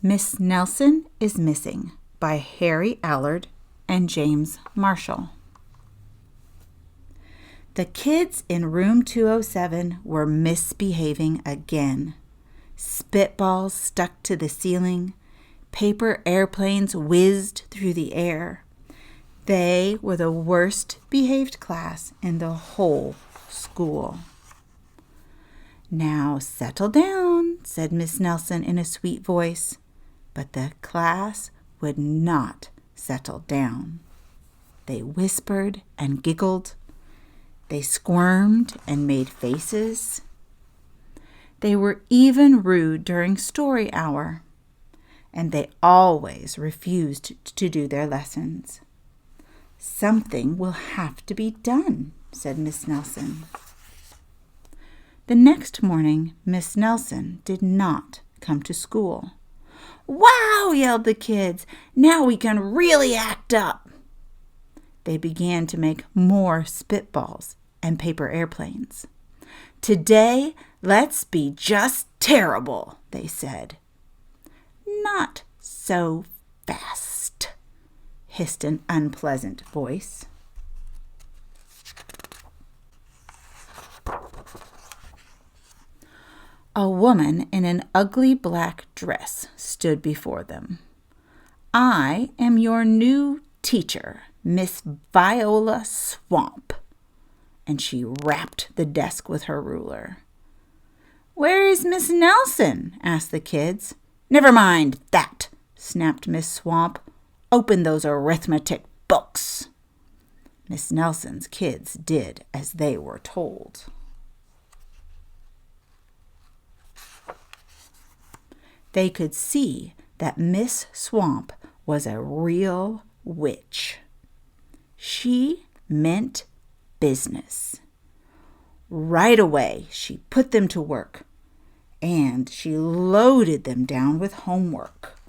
Miss Nelson is Missing by Harry Allard and James Marshall. The kids in room 207 were misbehaving again. Spitballs stuck to the ceiling. Paper airplanes whizzed through the air. They were the worst behaved class in the whole school. "Now settle down," said Miss Nelson in a sweet voice. But the class would not settle down. They whispered and giggled. They squirmed and made faces. They were even rude during story hour, and they always refused to do their lessons. "Something will have to be done," said Miss Nelson. The next morning, Miss Nelson did not come to school. "Wow!" yelled the kids. "Now we can really act up." They began to make more spitballs and paper airplanes. "Today, let's be just terrible," they said. "Not so fast," hissed an unpleasant voice. A woman in an ugly black dress stood before them. "I am your new teacher, Miss Viola Swamp." And she rapped the desk with her ruler. "Where is Miss Nelson?" asked the kids. "Never mind that," snapped Miss Swamp. "Open those arithmetic books." Miss Nelson's kids did as they were told. They could see that Miss Swamp was a real witch. She meant business. Right away, she put them to work, and she loaded them down with homework.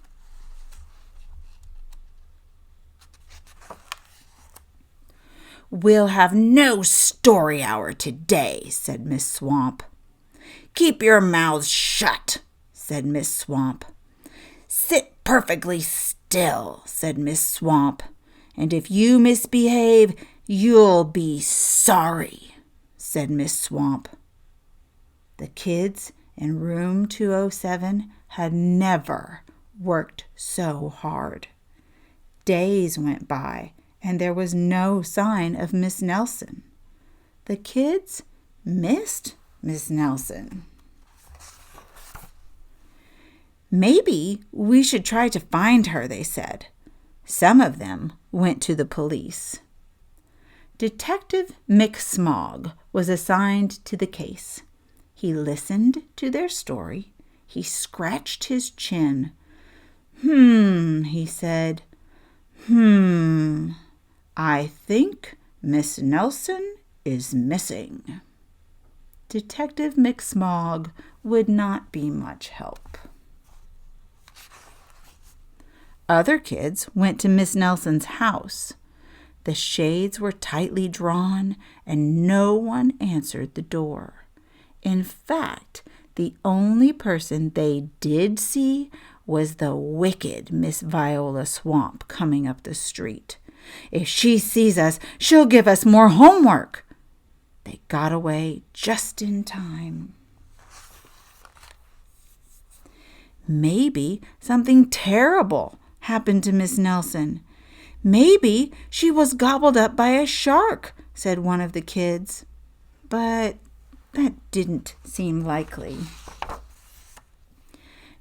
"We'll have no story hour today," said Miss Swamp. "Keep your mouths shut," said Miss Swamp. "Sit perfectly still," said Miss Swamp. "And if you misbehave, you'll be sorry," said Miss Swamp. The kids in room 207 had never worked so hard. Days went by, and there was no sign of Miss Nelson. The kids missed Miss Nelson. "Maybe we should try to find her," they said. Some of them went to the police. Detective McSmog was assigned to the case. He listened to their story. He scratched his chin. He said. I think Miss Nelson is missing." Detective McSmog would not be much help. Other kids went to Miss Nelson's house. The shades were tightly drawn, and no one answered the door. In fact, the only person they did see was the wicked Miss Viola Swamp coming up the street. "If she sees us, she'll give us more homework." They got away just in time. Maybe something terrible happened to Miss Nelson. "Maybe she was gobbled up by a shark," said one of the kids. But that didn't seem likely.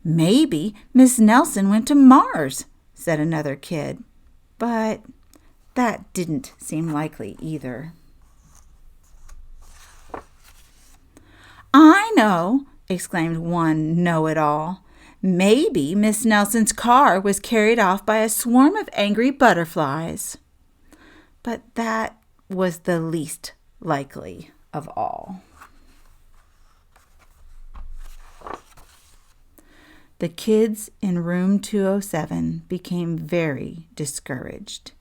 "Maybe Miss Nelson went to Mars," said another kid. But that didn't seem likely either. "I know," exclaimed one know-it-all. "Maybe Miss Nelson's car was carried off by a swarm of angry butterflies." But that was the least likely of all. The kids in room 207 became very discouraged.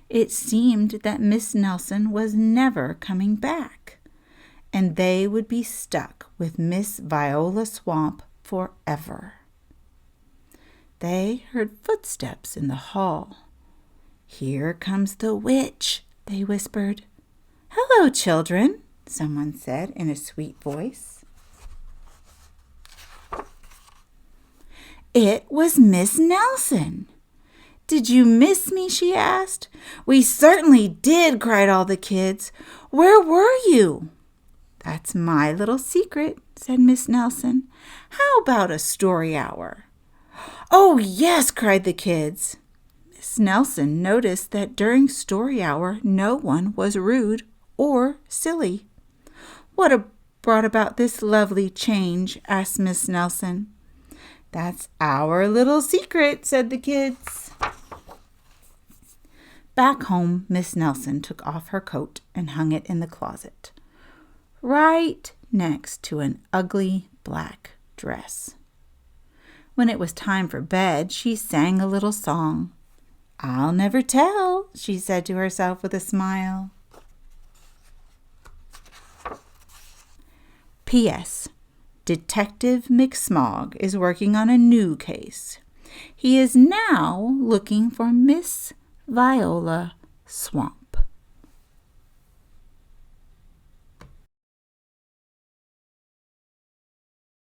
It seemed that Miss Nelson was never coming back, and they would be stuck with Miss Viola Swamp forever. They heard footsteps in the hall. "Here comes the witch," they whispered. "Hello, children," someone said in a sweet voice. It was Miss Nelson. "Did you miss me?" she asked. "We certainly did," cried all the kids. "Where were you?" "That's my little secret," said Miss Nelson. "How about a story hour?" "Oh, yes," cried the kids. Miss Nelson noticed that during story hour no one was rude or silly. "What brought about this lovely change?" asked Miss Nelson. "That's our little secret," said the kids. Back home, Miss Nelson took off her coat and hung it in the closet, right next to an ugly black dress. When it was time for bed, she sang a little song. "I'll never tell," she said to herself with a smile. P.S. Detective McSmog is working on a new case. He is now looking for Miss Viola Swamp.